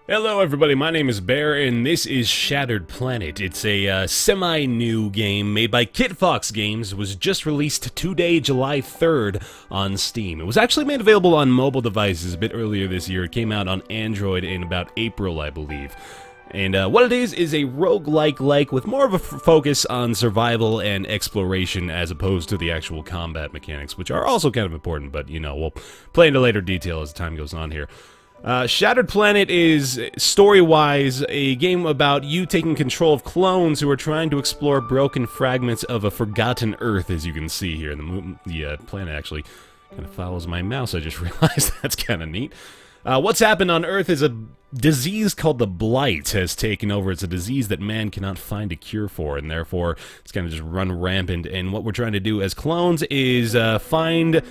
Hello everybody, my name is Baer, and this is Shattered Planet. It's a semi-new game made by Kitfox Games. It was just released today, July 3rd, on Steam. It was actually made available on mobile devices a bit earlier this year. It came out on Android in about April, I believe. And what it is a roguelike with more of a focus on survival and exploration as opposed to the actual combat mechanics, which are also kind of important, but, you know, we'll play into later detail as time goes on here. Shattered Planet is, story-wise, a game about you taking control of clones who are trying to explore broken fragments of a forgotten Earth, as you can see here. The planet actually kind of follows my mouse, I just realized. That's kind of neat. What's happened on Earth is a disease called the Blight has taken over. It's a disease that man cannot find a cure for, and therefore it's kind of just run rampant. And what we're trying to do as clones is find...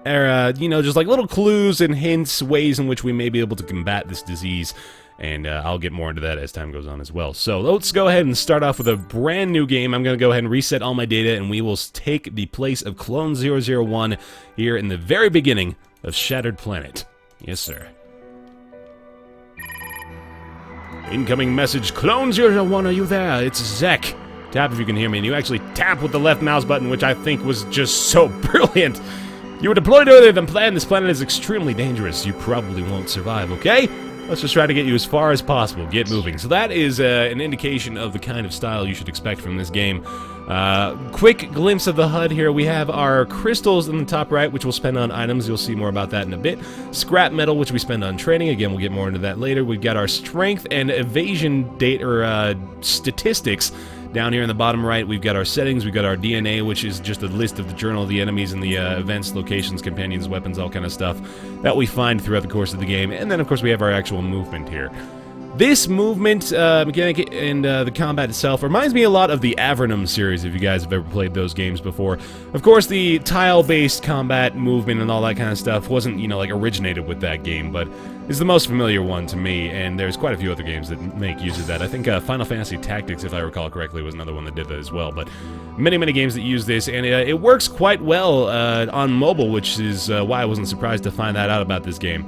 you know, just like little clues and hints, ways in which we may be able to combat this disease, and I'll get more into that as time goes on as well. So let's go ahead and start off with a brand new game. I'm going to go ahead and reset all my data, and we will take the place of Clone 001 here in the very beginning of Shattered Planet. Yes, sir. Incoming message, Clone 001, are you there? It's Zek. Tap if you can hear me, and you actually tap with the left mouse button, which I think was just so brilliant. You were deployed earlier than planned. This planet is extremely dangerous. You probably won't survive, okay? Let's just try to get you as far as possible. Get moving. So that is an indication of the kind of style you should expect from this game. Quick glimpse of the HUD here. We have our crystals in the top right, which we'll spend on items. You'll see more about that in a bit. Scrap metal, which we spend on training. Again, we'll get more into that later. We've got our strength and evasion data, or statistics. Down here in the bottom right, we've got our settings, we've got our DNA, which is just a list of the journal of the enemies and the events, locations, companions, weapons, all kind of stuff that we find throughout the course of the game. And then, of course, we have our actual movement here. This movement mechanic and the combat itself reminds me a lot of the Avernum series, if you guys have ever played those games before. Of course, the tile-based combat movement and all that kind of stuff wasn't, you know, like originated with that game, but it's the most familiar one to me, and there's quite a few other games that make use of that. I think Final Fantasy Tactics, if I recall correctly, was another one that did that as well, but many games that use this, and it works quite well on mobile, which is why I wasn't surprised to find that out about this game.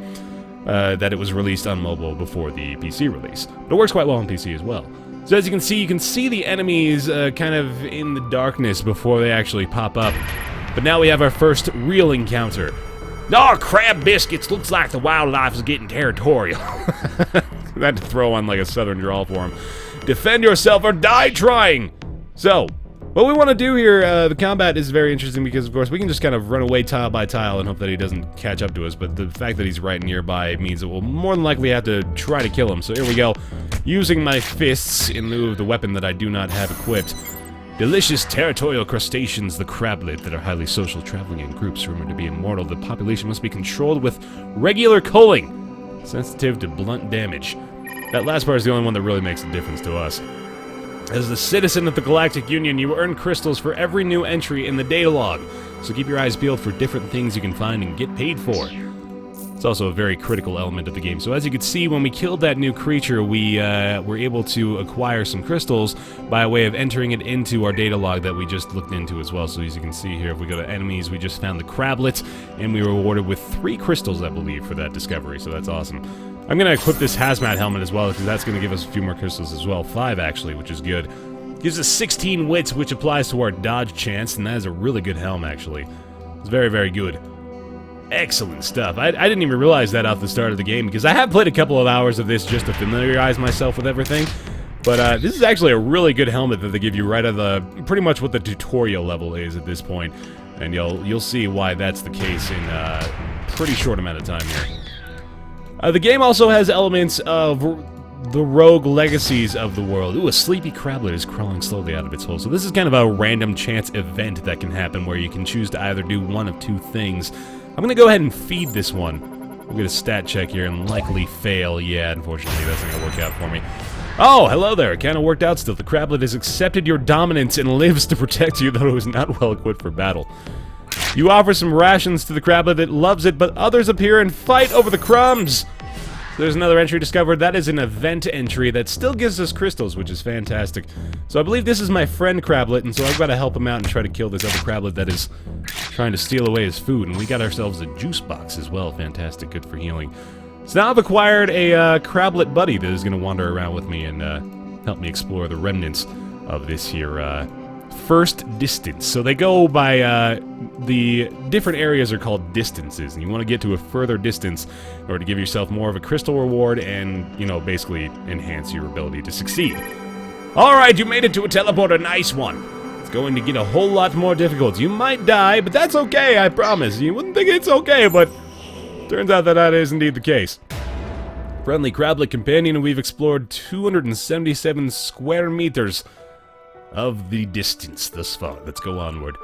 That it was released on mobile before the PC release. But it works quite well on PC as well. So as you can see the enemies kind of in the darkness before they actually pop up. But now we have our first real encounter. Oh, crab biscuits! Looks like the wildlife is getting territorial. I had to throw on like a southern drawl for him. Defend yourself or die trying! So, what we want to do here, the combat is very interesting because, of course, we can just kind of run away tile by tile and hope that he doesn't catch up to us, but the fact that he's right nearby means that we'll more than likely have to try to kill him. So here we go, using my fists in lieu of the weapon that I do not have equipped. Delicious territorial crustaceans, the Crablet, that are highly social, traveling in groups, rumored to be immortal. The population must be controlled with regular culling, sensitive to blunt damage. That last part is the only one that really makes a difference to us. As a citizen of the Galactic Union, you earn crystals for every new entry in the data log, so keep your eyes peeled for different things you can find and get paid for. It's also a very critical element of the game. So as you can see, when we killed that new creature, we were able to acquire some crystals by way of entering it into our data log that we just looked into as well. So as you can see here, if we go to enemies, we just found the Crablet, and we were rewarded with 3 crystals, I believe, for that discovery, so that's awesome. I'm going to equip this hazmat helmet as well, because that's going to give us a few more crystals as well. 5, actually, which is good. Gives us 16 wits, which applies to our dodge chance, and that is a really good helm, actually. It's very good. Excellent stuff. I didn't even realize that off the start of the game, because I have played a couple of hours of this just to familiarize myself with everything. But this is actually a really good helmet that they give you right at the pretty much what the tutorial level is at this point, and you'll see why that's the case in a pretty short amount of time here. The game also has elements of the rogue legacies of the world. Ooh, a sleepy Crablet is crawling slowly out of its hole. So this is kind of a random chance event that can happen where you can choose to either do one of 2 things. I'm going to go ahead and feed this one. We'll get a stat check here and likely fail. Yeah, unfortunately, that's not going to work out for me. Oh, hello there. It kind of worked out still. The Crablet has accepted your dominance and lives to protect you, though it was not well equipped for battle. You offer some rations to the Crablet that loves it, but others appear and fight over the crumbs. There's another entry discovered. That is an event entry that still gives us crystals, which is fantastic. So I believe this is my friend Crablet, and so I've got to help him out and try to kill this other Crablet that is trying to steal away his food. And we got ourselves a juice box as well. Fantastic, good for healing. So now I've acquired a Crablet buddy that is going to wander around with me and help me explore the remnants of this here first distance. So they go by the different areas are called distances, and you want to get to a further distance in order to give yourself more of a crystal reward and, you know, basically enhance your ability to succeed. Alright, you made it to a teleporter, nice one. It's going to get a whole lot more difficult. You might die, but that's okay, I promise. You wouldn't think it's okay, but turns out that is indeed the case. Friendly Crablet companion, and we've explored 277 square meters of the distance thus far. Let's go onward.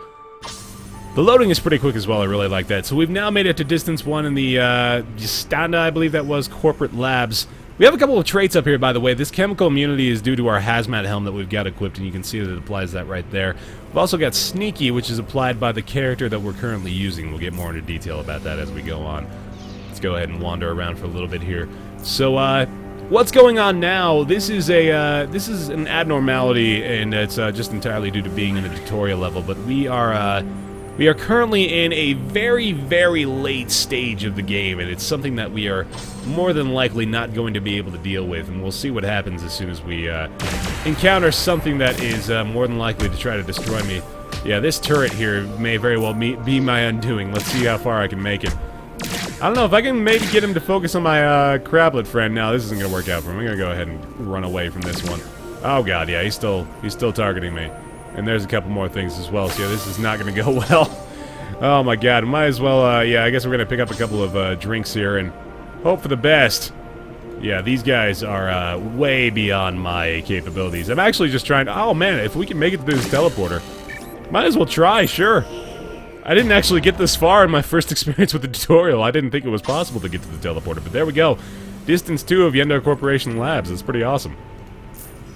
The loading is pretty quick as well, I really like that. So we've now made it to distance 1 in the Standa, I believe that was, corporate labs. We have a couple of traits up here, by the way. This chemical immunity is due to our hazmat helm that we've got equipped, and you can see that it applies that right there. We've also got sneaky, which is applied by the character that we're currently using. We'll get more into detail about that as we go on. Let's go ahead and wander around for a little bit here. So, what's going on now? This is an abnormality, and it's just entirely due to being in a tutorial level. But we are currently in a very, very late stage of the game, and it's something that we are more than likely not going to be able to deal with. And we'll see what happens as soon as we encounter something that is more than likely to try to destroy me. Yeah, this turret here may very well be my undoing. Let's see how far I can make it. I don't know if I can maybe get him to focus on my Crablet friend. No, this isn't gonna work out for him. I'm gonna go ahead and run away from this one. Oh god, yeah, he's still targeting me. And there's a couple more things as well. So yeah, this is not gonna go well. Oh my god, might as well. Yeah, I guess we're gonna pick up a couple of drinks here and hope for the best. Yeah, these guys are way beyond my capabilities. I'm actually just trying to. Oh man, if we can make it through this teleporter, might as well try. Sure. I didn't actually get this far in my first experience with the tutorial. I didn't think it was possible to get to the teleporter, but there we go. Distance 2 of Yendo Corporation Labs. That's pretty awesome.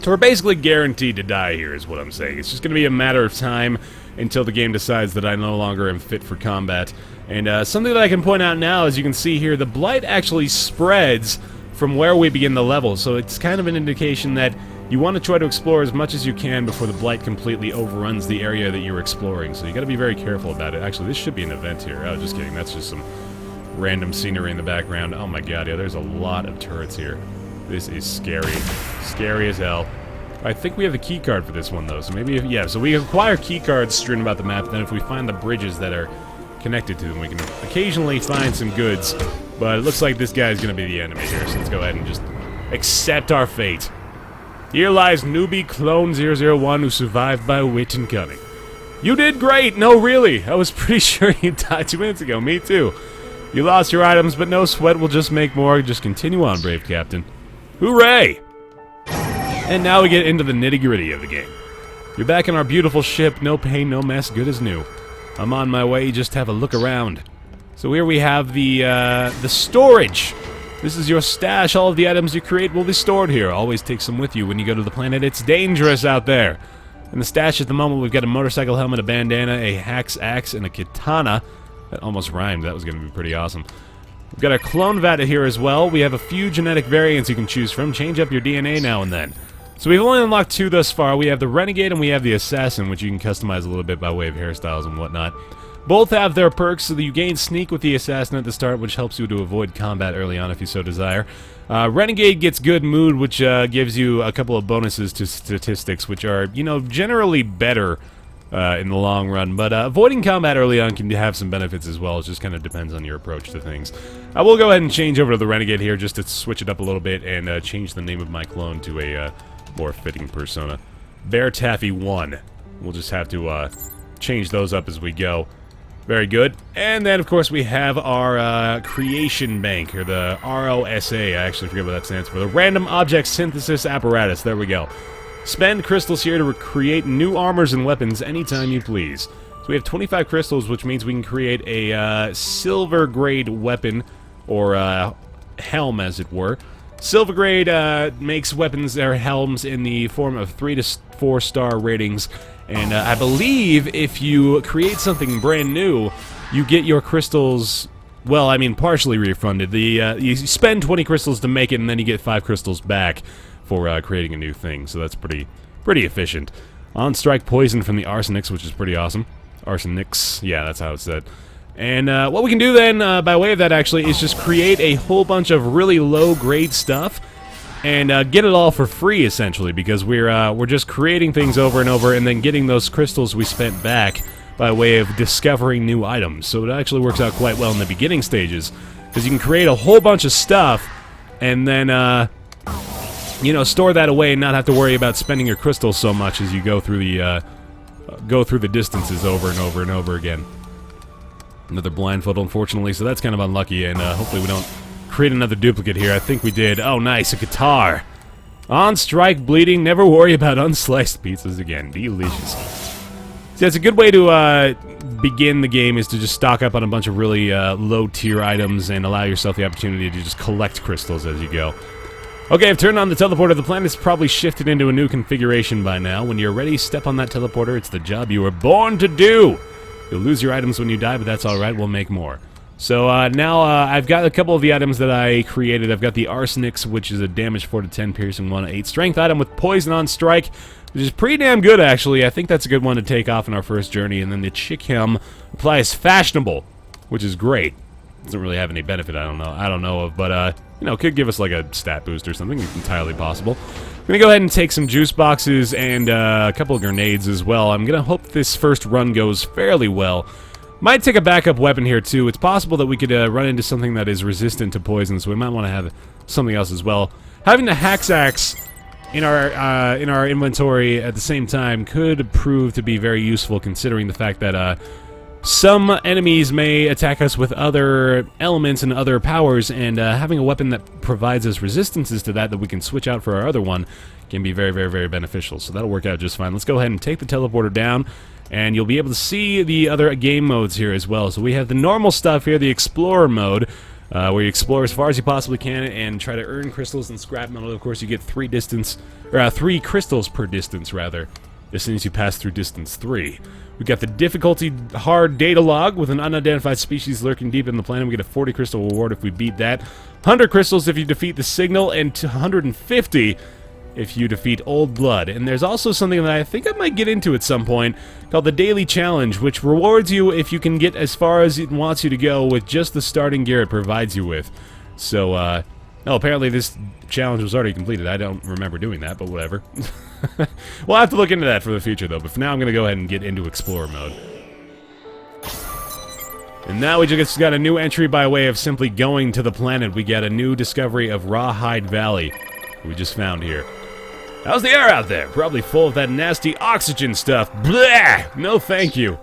So we're basically guaranteed to die here, is what I'm saying. It's just going to be a matter of time until the game decides that I no longer am fit for combat. And something that I can point out now, as you can see here, the Blight actually spreads from where we begin the level. So it's kind of an indication that you want to try to explore as much as you can before the Blight completely overruns the area that you're exploring. So you got to be very careful about it. Actually, this should be an event here. Oh, just kidding. That's just some random scenery in the background. Oh my god, yeah, there's a lot of turrets here. This is scary. Scary as hell. I think we have the key card for this one, though. So maybe, yeah, so we acquire key cards strewn about the map. Then if we find the bridges that are connected to them, we can occasionally find some goods. But it looks like this guy's going to be the enemy here. So let's go ahead and just accept our fate. Here lies newbie clone 001 who survived by wit and cunning. You did great! No, really! I was pretty sure you died 2 minutes ago. Me too. You lost your items, but no sweat, we'll just make more. Just continue on, brave captain. Hooray! And now we get into the nitty-gritty of the game. You're back in our beautiful ship. No pain, no mess, good as new. I'm on my way, just have a look around. So here we have the storage. This is your stash. All of the items you create will be stored here. Always take some with you when you go to the planet. It's dangerous out there. In the stash at the moment, we've got a motorcycle helmet, a bandana, a hack's axe, and a katana. That almost rhymed. That was going to be pretty awesome. We've got our clone vat here as well. We have a few genetic variants you can choose from. Change up your DNA now and then. So we've only unlocked 2 thus far. We have the Renegade and we have the Assassin, which you can customize a little bit by way of hairstyles and whatnot. Both have their perks, so that you gain Sneak with the Assassin at the start, which helps you to avoid combat early on if you so desire. Renegade gets Good Mood, which gives you a couple of bonuses to statistics, which are, you know, generally better in the long run. But avoiding combat early on can have some benefits as well. It just kind of depends on your approach to things. I will go ahead and change over to the Renegade here just to switch it up a little bit and change the name of my clone to a more fitting persona. Baer Taffy 1. We'll just have to change those up as we go. Very good. And then, of course, we have our creation bank, or the ROSA. I actually forget what that stands for. The Random Object Synthesis Apparatus. There we go. Spend crystals here to create new armors and weapons anytime you please. So we have 25 crystals, which means we can create a silver grade weapon, or helm, as it were. Silver grade makes weapons or helms in the form of 3 to 4 star ratings. And I believe if you create something brand new, you get your crystals, well, I mean, partially refunded. You spend 20 crystals to make it, and then you get 5 crystals back for creating a new thing. So that's pretty efficient. On strike poison from the arsenics, which is pretty awesome. Arsenics, yeah, that's how it's said. And what we can do then, by way of that actually, is just create a whole bunch of really low-grade stuff and get it all for free, essentially, because we're just creating things over and over and then getting those crystals we spent back by way of discovering new items. So it actually works out quite well in the beginning stages, because you can create a whole bunch of stuff and then, you know, store that away and not have to worry about spending your crystals so much as you go through the distances over and over and over again. Another blindfold, unfortunately, so that's kind of unlucky, and hopefully we don't create another duplicate here. I think we did. Oh, nice, a guitar. On strike, bleeding, never worry about unsliced pizzas again. Delicious. See, that's a good way to begin the game, is to just stock up on a bunch of really low-tier items and allow yourself the opportunity to just collect crystals as you go. Okay, I've turned on the teleporter. The planet's probably shifted into a new configuration by now. When you're ready, step on that teleporter. It's the job you were born to do. You'll lose your items when you die, but that's alright, we'll make more. So now I've got a couple of the items that I created. I've got the Arsenics, which is a damage 4 to 10, piercing 1 to 8 strength item with poison on strike, which is pretty damn good, actually. I think that's a good one to take off in our first journey. And then the Chickhem applies fashionable, which is great. Doesn't really have any benefit, I don't know of, but you know, could give us like a stat boost or something. It's entirely possible. I'm gonna go ahead and take some juice boxes and a couple of grenades as well. I'm gonna hope this first run goes fairly well. Might take a backup weapon here too. It's possible that we could run into something that is resistant to poison, so we might want to have something else as well. Having the Haxaxe in our inventory at the same time could prove to be very useful, considering the fact that some enemies may attack us with other elements and other powers, and having a weapon that provides us resistances to that we can switch out for our other one can be very, very, very beneficial. So that'll work out just fine. Let's go ahead and take the teleporter down, and you'll be able to see the other game modes here as well. So we have the normal stuff here, the Explorer mode, where you explore as far as you possibly can and try to earn crystals and scrap metal. Of course, you get 3 crystals per distance, rather, as soon as you pass through distance 3. We got the difficulty hard data log with an unidentified species lurking deep in the planet. We get a 40 crystal reward if we beat that, 100 crystals if you defeat the signal, and 150 if you defeat Old Blood. And there's also something that I think I might get into at some point called the Daily Challenge, which rewards you if you can get as far as it wants you to go with just the starting gear it provides you with. So, oh, apparently this challenge was already completed. I don't remember doing that, but whatever. We'll have to look into that for the future, though. But for now, I'm going to go ahead and get into Explorer mode. And now we just got a new entry by way of simply going to the planet. We got a new discovery of Rawhide Valley we just found here. How's the air out there? Probably full of that nasty oxygen stuff. Blah! No thank you.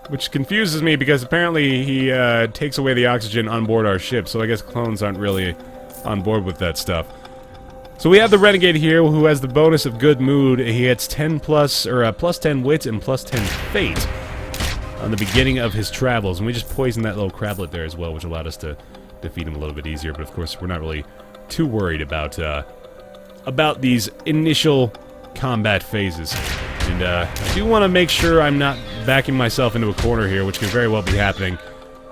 Which confuses me because apparently he takes away the oxygen on board our ship, so I guess clones aren't really on board with that stuff. So we have the Renegade here, who has the bonus of good mood. He gets 10 plus, or plus 10 wits and plus 10 fate on the beginning of his travels. And we just poisoned that little Crablet there as well, which allowed us to defeat him a little bit easier. But of course, we're not really too worried about these initial combat phases. And I do want to make sure I'm not backing myself into a corner here, which could very well be happening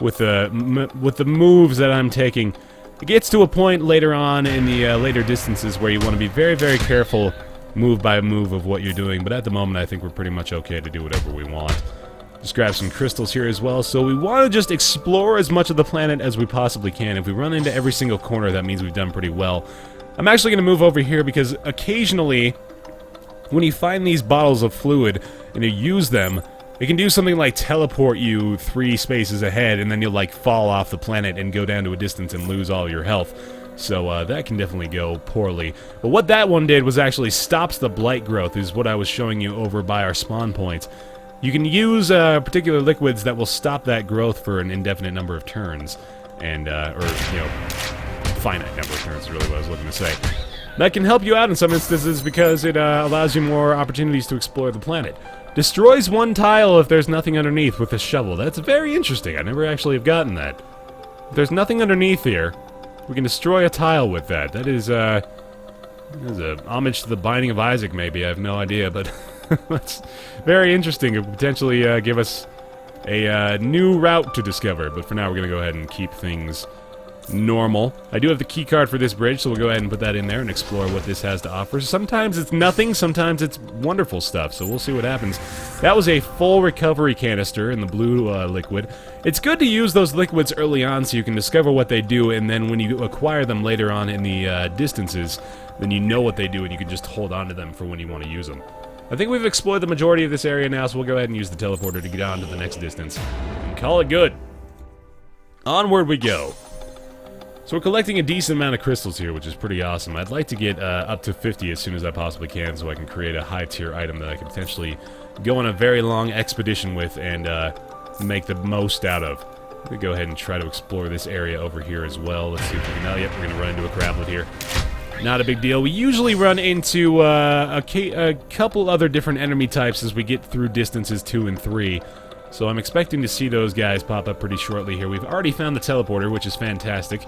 with the moves that I'm taking. It gets to a point later on in the later distances where you want to be very, very careful move by move of what you're doing, but at the moment I think we're pretty much okay to do whatever we want. Just grab some crystals here as well. So we want to just explore as much of the planet as we possibly can. If we run into every single corner, that means we've done pretty well. I'm actually going to move over here because occasionally when you find these bottles of fluid and you use them, it can do something like teleport you 3 spaces ahead, and then you'll like fall off the planet and go down to a distance and lose all your health. So that can definitely go poorly. But what that one did was actually stops the blight growth, is what I was showing you over by our spawn points. You can use particular liquids that will stop that growth for an indefinite number of turns, and or you know, finite number of turns is really what I was looking to say. That can help you out in some instances because it allows you more opportunities to explore the planet. Destroys 1 tile if there's nothing underneath with a shovel. That's very interesting. I never actually have gotten that. If there's nothing underneath here, we can destroy a tile with that. That is a homage to the Binding of Isaac, maybe. I have no idea, but that's very interesting. It could potentially give us a new route to discover. But for now, we're going to go ahead and keep things normal. I do have the key card for this bridge, so we'll go ahead and put that in there and explore what this has to offer. Sometimes it's nothing, sometimes it's wonderful stuff, so we'll see what happens. That was a full recovery canister in the blue liquid. It's good to use those liquids early on so you can discover what they do, and then when you acquire them later on in the distances, then you know what they do and you can just hold on to them for when you want to use them. I think we've explored the majority of this area now, so we'll go ahead and use the teleporter to get on to the next distance. And call it good. Onward we go. So we're collecting a decent amount of crystals here, which is pretty awesome. I'd like to get up to 50 as soon as I possibly can so I can create a high-tier item that I can potentially go on a very long expedition with and make the most out of. I'm going to go ahead and try to explore this area over here as well. Let's see if we can... Oh, yep, we're going to run into a Crablet here. Not a big deal. We usually run into a couple other different enemy types as we get through distances 2 and 3. So I'm expecting to see those guys pop up pretty shortly here. We've already found the teleporter, which is fantastic.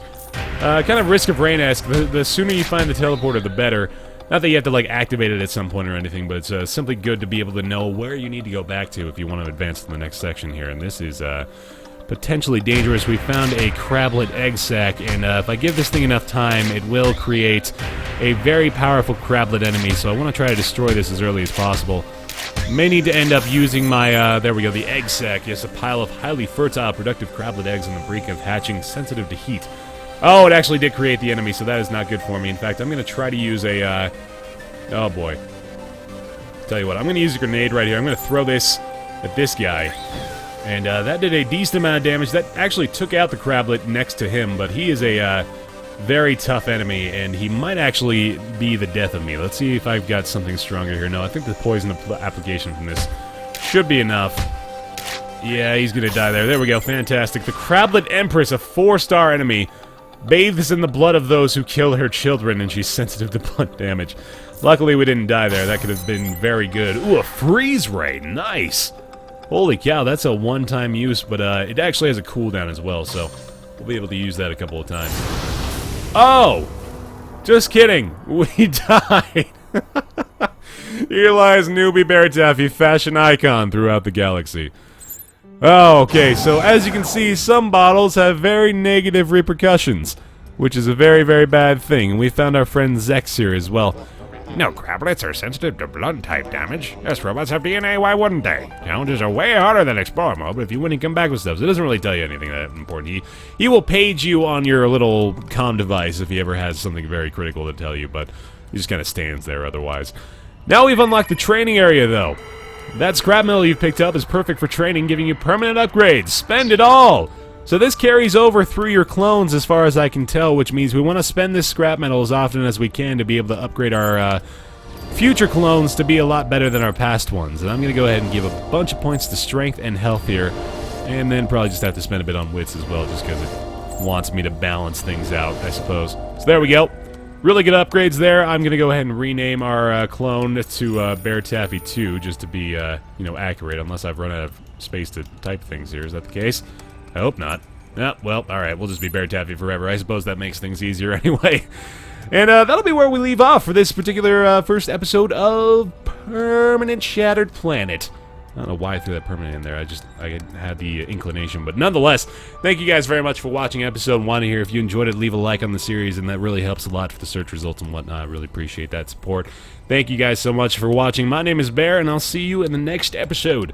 Kind of Risk of Rain-esque. The sooner you find the teleporter, the better. Not that you have to, like, activate it at some point or anything, but it's simply good to be able to know where you need to go back to if you want to advance to the next section here. And this is potentially dangerous. We found a Crablet egg sac, and if I give this thing enough time, it will create a very powerful Crablet enemy, so I want to try to destroy this as early as possible. May need to end up using my, there we go, the egg sac. Yes, a pile of highly fertile, productive Crablet eggs on the brink of hatching, sensitive to heat. Oh, it actually did create the enemy, so that is not good for me. In fact, I'm going to try to use a, oh boy. Tell you what, I'm going to use a grenade right here. I'm going to throw this at this guy. And that did a decent amount of damage. That actually took out the Crablet next to him, but he is a very tough enemy, and he might actually be the death of me. Let's see if I've got something stronger here. No, I think the poison application from this should be enough. Yeah, he's gonna die there. There we go, fantastic. The Crablet Empress, a 4-star enemy, bathes in the blood of those who kill her children, and she's sensitive to blood damage. Luckily, we didn't die there. That could have been very good. Ooh, a freeze ray, nice! Holy cow, that's a one-time use, but it actually has a cooldown as well, so we'll be able to use that a couple of times. Oh! Just kidding. We died. Here lies newbie Bear Taffy, fashion icon throughout the galaxy. Oh, okay, so as you can see, some bottles have very negative repercussions, which is a very, very bad thing, and we found our friend Zex here as well. No, Crablets are sensitive to blood-type damage. Yes, robots have DNA, why wouldn't they? Challenges are way harder than Explorer mode, but if you win, you come back with stuff. So it doesn't really tell you anything that important. He will page you on your little comm device if he ever has something very critical to tell you, but he just kind of stands there otherwise. Now we've unlocked the training area, though. That scrap metal you've picked up is perfect for training, giving you permanent upgrades. Spend it all! So this carries over through your clones as far as I can tell, which means we want to spend this scrap metal as often as we can to be able to upgrade our future clones to be a lot better than our past ones. And I'm going to go ahead and give a bunch of points to strength and health here, and then probably just have to spend a bit on wits as well, just because it wants me to balance things out, I suppose. So there we go. Really good upgrades there. I'm going to go ahead and rename our clone to Bear Taffy 2, just to be, you know, accurate, unless I've run out of space to type things here. Is that the case? I hope not. Oh, well, alright, we'll just be Bear Taffy forever. I suppose that makes things easier anyway. And that'll be where we leave off for this particular first episode of Permanent Shattered Planet. I don't know why I threw that permanent in there. I had the inclination. But nonetheless, thank you guys very much for watching episode 1 here. If you enjoyed it, leave a like on the series, and that really helps a lot for the search results and whatnot. I really appreciate that support. Thank you guys so much for watching. My name is Baer, and I'll see you in the next episode